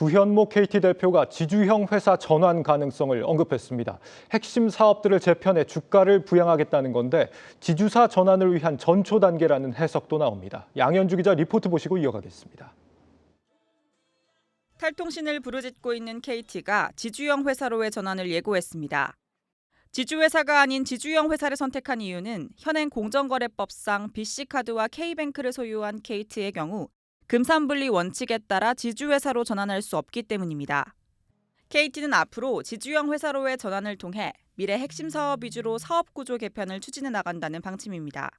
구현모 KT 대표가 지주형 회사 전환 가능성을 언급했습니다. 핵심 사업들을 재편해 주가를 부양하겠다는 건데 지주사 전환을 위한 전초 단계라는 해석도 나옵니다. 양현주 기자 리포트 보시고 이어가겠습니다. 탈통신을 부르짖고 있는 KT가 지주형 회사로의 전환을 예고했습니다. 지주회사가 아닌 지주형 회사를 선택한 이유는 현행 공정거래법상 BC카드와 K뱅크를 소유한 KT의 경우 금산분리 원칙에 따라 지주회사로 전환할 수 없기 때문입니다. KT는 앞으로 지주형 회사로의 전환을 통해 미래 핵심 사업 위주로 사업구조 개편을 추진해 나간다는 방침입니다.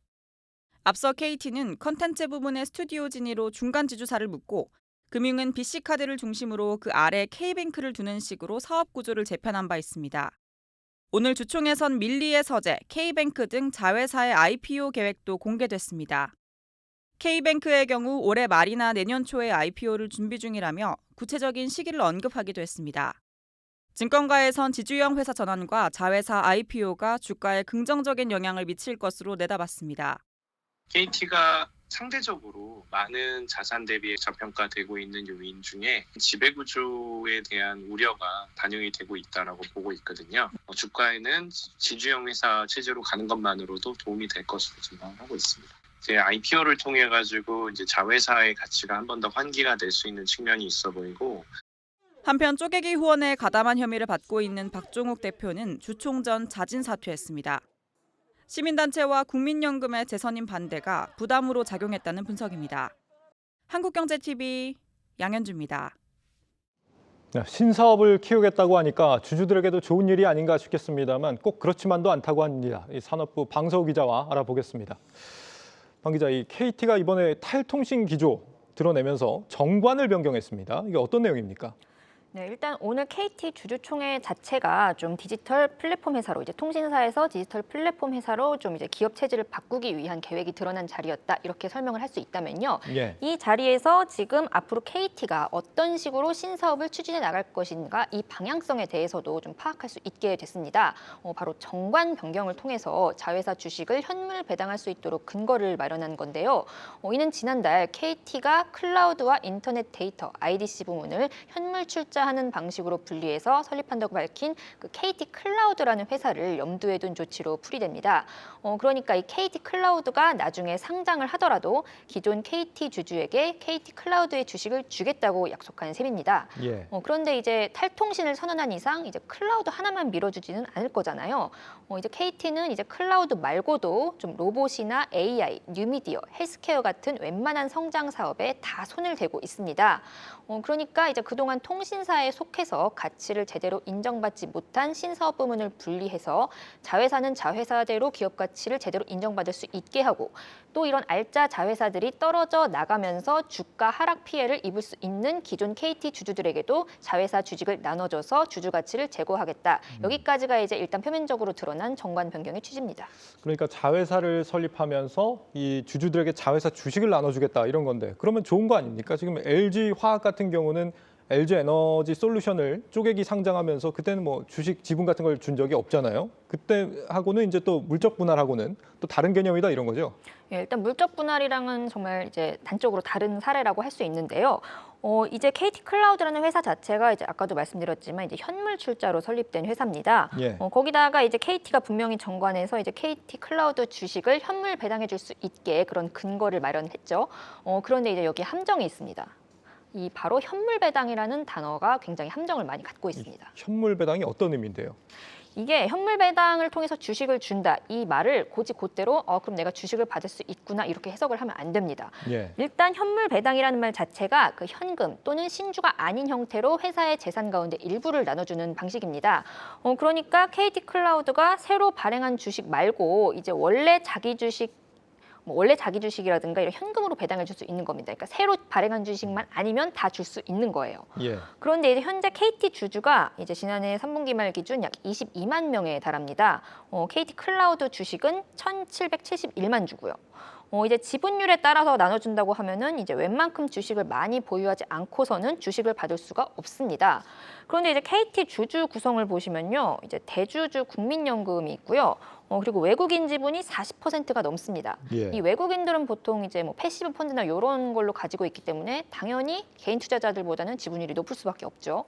앞서 KT는 컨텐츠 부문의 스튜디오 진위로 중간 지주사를 묶고 금융은 BC카드를 중심으로 그 아래 K뱅크를 두는 식으로 사업구조를 재편한 바 있습니다. 오늘 주총에선 밀리의 서재, K뱅크 등 자회사의 IPO 계획도 공개됐습니다. K뱅크의 경우 올해 말이나 내년 초에 IPO를 준비 중이라며 구체적인 시기를 언급하기도 했습니다. 증권가에선 지주형 회사 전환과 자회사 IPO가 주가에 긍정적인 영향을 미칠 것으로 내다봤습니다. KT가 상대적으로 많은 자산 대비 저평가되고 있는 요인 중에 지배구조에 대한 우려가 반영이 되고 있다고 보고 있거든요. 주가에는 지주형 회사 체제로 가는 것만으로도 도움이 될 것으로 전망하고 있습니다. 이제 IPO를 통해 가지고 이제 자회사의 가치가 한 번 더 환기가 될 수 있는 측면이 있어 보이고. 한편 쪼개기 후원에 가담한 혐의를 받고 있는 박종욱 대표는 주총 전 자진 사퇴했습니다. 시민단체와 국민연금의 재선임 반대가 부담으로 작용했다는 분석입니다. 한국경제TV 양현주입니다. 신사업을 키우겠다고 하니까 주주들에게도 좋은 일이 아닌가 싶겠습니다만 꼭 그렇지만도 않다고 합니다. 이 산업부 방서우 기자와 알아보겠습니다. 방 기자, 이 KT가 이번에 탈통신 기조 드러내면서 정관을 변경했습니다. 이게 어떤 내용입니까? 네, 일단 오늘 KT 주주총회 자체가 좀 디지털 플랫폼 회사로 이제 통신사에서 디지털 플랫폼 회사로 좀 이제 기업 체질을 바꾸기 위한 계획이 드러난 자리였다. 이렇게 설명을 할 수 있다면요. 예. 이 자리에서 지금 앞으로 KT가 어떤 식으로 신사업을 추진해 나갈 것인가 이 방향성에 대해서도 좀 파악할 수 있게 됐습니다. 바로 정관 변경을 통해서 자회사 주식을 현물 배당할 수 있도록 근거를 마련한 건데요. 이는 지난달 KT가 클라우드와 인터넷 데이터 IDC 부문을 현물 출자하는 방식으로 분리해서 설립한다고 밝힌 그 KT 클라우드라는 회사를 염두에 둔 조치로 풀이됩니다. 그러니까 이 KT 클라우드가 나중에 상장을 하더라도 기존 KT 주주에게 KT 클라우드의 주식을 주겠다고 약속한 셈입니다. 예. 그런데 이제 탈통신을 선언한 이상 이제 클라우드 하나만 밀어주지는 않을 거잖아요. 이제 KT는 이제 클라우드 말고도 좀 로봇이나 AI, 뉴미디어, 헬스케어 같은 웬만한 성장 사업에 다 손을 대고 있습니다. 그러니까 이제 그동안 통신사에 속해서 가치를 제대로 인정받지 못한 신사업 부문을 분리해서 자회사는 자회사대로 기업 가치를 제대로 인정받을 수 있게 하고 또 이런 알짜 자회사들이 떨어져 나가면서 주가 하락 피해를 입을 수 있는 기존 KT 주주들에게도 자회사 주식을 나눠줘서 주주 가치를 제고하겠다. 여기까지가 이제 일단 표면적으로 드러난 정관 변경의 취지입니다. 그러니까 자회사를 설립하면서 이 주주들에게 자회사 주식을 나눠주겠다 이런 건데 그러면 좋은 거 아닙니까? 지금 LG화학 같은 경우는 LG에너지 솔루션을 쪼개기 상장하면서 그때는 뭐 주식 지분 같은 걸 준 적이 없잖아요. 그때하고는 이제 또 물적 분할하고는 또 다른 개념이다 이런 거죠. 예, 일단 물적 분할이랑은 정말 이제 단적으로 다른 사례라고 할 수 있는데요. 이제 KT 클라우드라는 회사 자체가 이제 아까도 말씀드렸지만 이제 현물 출자로 설립된 회사입니다. 예. 거기다가 이제 KT가 분명히 정관해서 이제 KT 클라우드 주식을 현물 배당해 줄 수 있게 그런 근거를 마련했죠. 그런데 이제 여기 함정이 있습니다. 이 바로 현물 배당이라는 단어가 굉장히 함정을 많이 갖고 있습니다. 현물 배당이 어떤 의미인데요? 이게 현물 배당을 통해서 주식을 준다 이 말을 곧이곧대로 그럼 내가 주식을 받을 수 있구나 이렇게 해석을 하면 안 됩니다. 예. 일단 현물 배당이라는 말 자체가 그 현금 또는 신주가 아닌 형태로 회사의 재산 가운데 일부를 나눠주는 방식입니다. 그러니까 KT 클라우드가 새로 발행한 주식 말고 이제 원래 자기 주식이라든가 이런 현금으로 배당을 줄 수 있는 겁니다. 그러니까 새로 발행한 주식만 아니면 다 줄 수 있는 거예요. 예. 그런데 이제 현재 KT 주주가 이제 지난해 3분기 말 기준 약 22만 명에 달합니다. KT 클라우드 주식은 1,771만 주고요. 이제 지분율에 따라서 나눠준다고 하면은 이제 웬만큼 주식을 많이 보유하지 않고서는 주식을 받을 수가 없습니다. 그런데 이제 KT 주주 구성을 보시면요, 이제 대주주 국민연금이 있고요. 그리고 외국인 지분이 40%가 넘습니다. 예. 이 외국인들은 보통 이제 뭐 패시브 펀드나 이런 걸로 가지고 있기 때문에 당연히 개인 투자자들보다는 지분율이 높을 수밖에 없죠.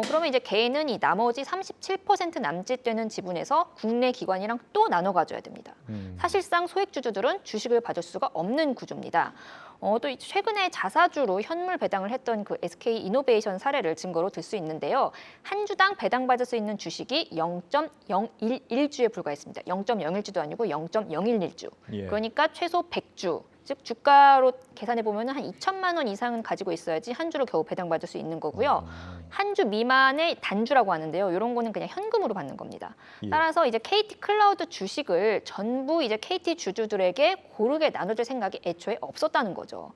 그러면 이제 개인은 이 나머지 37% 남짓 되는 지분에서 국내 기관이랑 또 나눠 가져야 됩니다. 사실상 소액주주들은 주식을 받을 수가 없는 구조입니다. 또 최근에 자사주로 현물 배당을 했던 그 SK 이노베이션 사례를 증거로 들 수 있는데요. 한 주당 배당받을 수 있는 주식이 0.011주에 불과했습니다. 0.01주도 아니고 0.011주. 예. 그러니까 최소 100주. 즉 주가로 계산해 보면 한 2천만 원 이상은 가지고 있어야지 한 주로 겨우 배당받을 수 있는 거고요. 한 주 미만의 단주라고 하는데요. 이런 거는 그냥 현금으로 받는 겁니다. 예. 따라서 이제 KT 클라우드 주식을 전부 이제 KT 주주들에게 고르게 나눠줄 생각이 애초에 없었다는 거죠.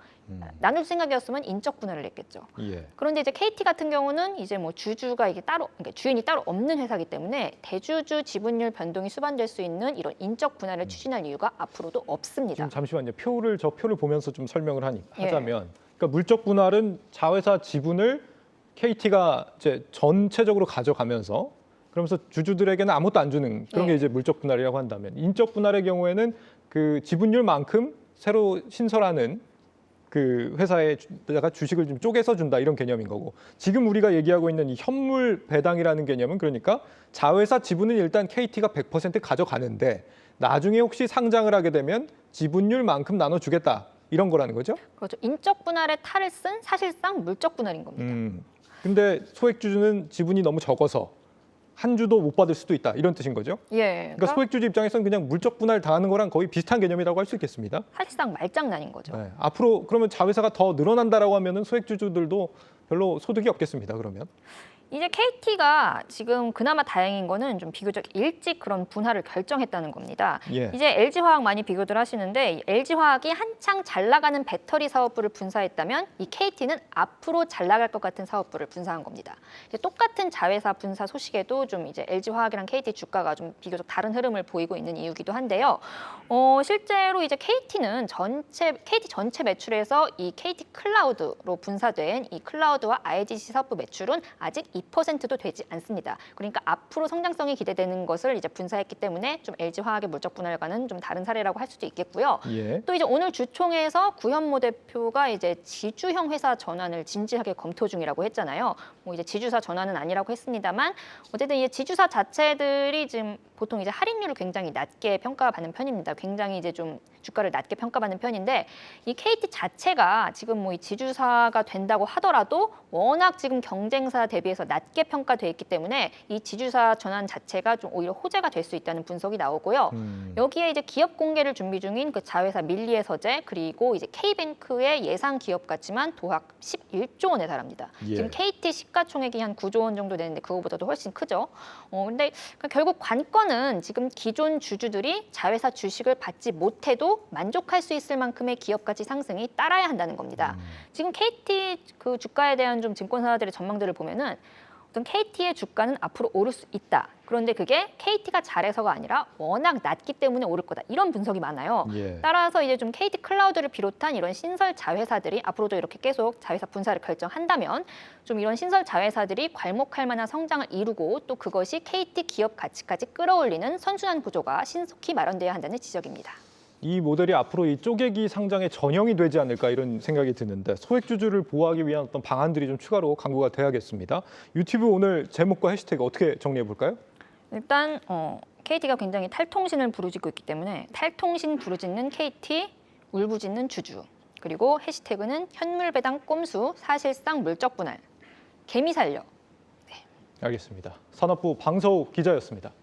나눌 생각이었으면 인적 분할을 했겠죠. 예. 그런데 이제 KT 같은 경우는 이제 뭐 주주가 이게 따로, 그러니까 주인이 따로 없는 회사이기 때문에 대주주 지분율 변동이 수반될 수 있는 이런 인적 분할을 추진할 이유가 앞으로도 없습니다. 지금 잠시만요. 저 표를 보면서 좀 설명을 예. 하자면, 그러니까 물적 분할은 자회사 지분을 KT가 이제 전체적으로 가져가면서 그러면서 주주들에게는 아무것도 안 주는 그런 게 예. 이제 물적 분할이라고 한다면, 인적 분할의 경우에는 그 지분율만큼 새로 신설하는 그 회사에다가 주식을 좀 쪼개서 준다 이런 개념인 거고, 지금 우리가 얘기하고 있는 이 현물 배당이라는 개념은 그러니까 자회사 지분은 일단 KT가 100% 가져가는데 나중에 혹시 상장을 하게 되면 지분율만큼 나눠주겠다 이런 거라는 거죠? 그렇죠. 인적 분할의 탈을 쓴 사실상 물적 분할인 겁니다. 근데 소액주주는 지분이 너무 적어서 한 주도 못 받을 수도 있다 이런 뜻인 거죠? 예. 그러니까 소액주주 입장에서는 그냥 물적 분할 당하는 거랑 거의 비슷한 개념이라고 할 수 있겠습니다. 사실상 말장난인 거죠. 네. 앞으로 그러면 자회사가 더 늘어난다라고 하면은 소액주주들도 별로 소득이 없겠습니다. 그러면. 이제 KT가 지금 그나마 다행인 거는 좀 비교적 일찍 그런 분할을 결정했다는 겁니다. 예. 이제 LG화학 많이 비교들 하시는데 LG화학이 한창 잘 나가는 배터리 사업부를 분사했다면 이 KT는 앞으로 잘 나갈 것 같은 사업부를 분사한 겁니다. 이제 똑같은 자회사 분사 소식에도 좀 이제 LG화학이랑 KT 주가가 좀 비교적 다른 흐름을 보이고 있는 이유기도 한데요. 실제로 이제 KT 전체 매출에서 이 KT 클라우드로 분사된 이 클라우드와 IGC 사업부 매출은 아직 2%도 되지 않습니다. 그러니까 앞으로 성장성이 기대되는 것을 이제 분사했기 때문에 좀 LG화학의 물적 분할과는 좀 다른 사례라고 할 수도 있겠고요. 예. 또 이제 오늘 주총에서 구현모 대표가 이제 지주형 회사 전환을 진지하게 검토 중이라고 했잖아요. 뭐 이제 지주사 전환은 아니라고 했습니다만 어쨌든 이제 지주사 자체들이 지금 보통 이제 할인율을 굉장히 낮게 평가받는 편입니다. 굉장히 이제 좀 주가를 낮게 평가받는 편인데 이 KT 자체가 지금 뭐 이 지주사가 된다고 하더라도 워낙 지금 경쟁사 대비해서 낮게 평가돼 있기 때문에 이 지주사 전환 자체가 좀 오히려 호재가 될 수 있다는 분석이 나오고요. 여기에 이제 기업 공개를 준비 중인 그 자회사 밀리의 서재 그리고 이제 K뱅크의 예상 기업 가치만 도합 11조 원에 달합니다. 예. 지금 KT 시가총액이 한 9조 원 정도 되는데 그거보다도 훨씬 크죠. 근데 결국 관건은 지금 기존 주주들이 자회사 주식을 받지 못해도 만족할 수 있을 만큼의 기업 가치 상승이 따라야 한다는 겁니다. 지금 KT 그 주가에 대한 좀 증권사들의 전망들을 보면은 어떤 KT의 주가는 앞으로 오를 수 있다. 그런데 그게 KT가 잘해서가 아니라 워낙 낮기 때문에 오를 거다. 이런 분석이 많아요. 예. 따라서 이제 좀 KT 클라우드를 비롯한 이런 신설 자회사들이 앞으로도 이렇게 계속 자회사 분사를 결정한다면 좀 이런 신설 자회사들이 괄목할 만한 성장을 이루고 또 그것이 KT 기업 가치까지 끌어올리는 선순환 구조가 신속히 마련돼야 한다는 지적입니다. 이 모델이 앞으로 이 쪼개기 상장의 전형이 되지 않을까 이런 생각이 드는데 소액주주를 보호하기 위한 어떤 방안들이 좀 추가로 강구가 돼야겠습니다. 유튜브 오늘 제목과 해시태그 어떻게 정리해 볼까요? 일단 KT가 굉장히 탈통신을 부르짖고 있기 때문에 탈통신 부르짖는 KT, 울부짖는 주주. 그리고 해시태그는 현물 배당 꼼수, 사실상 물적 분할. 개미 살려. 알겠습니다. 산업부 방서우 기자였습니다.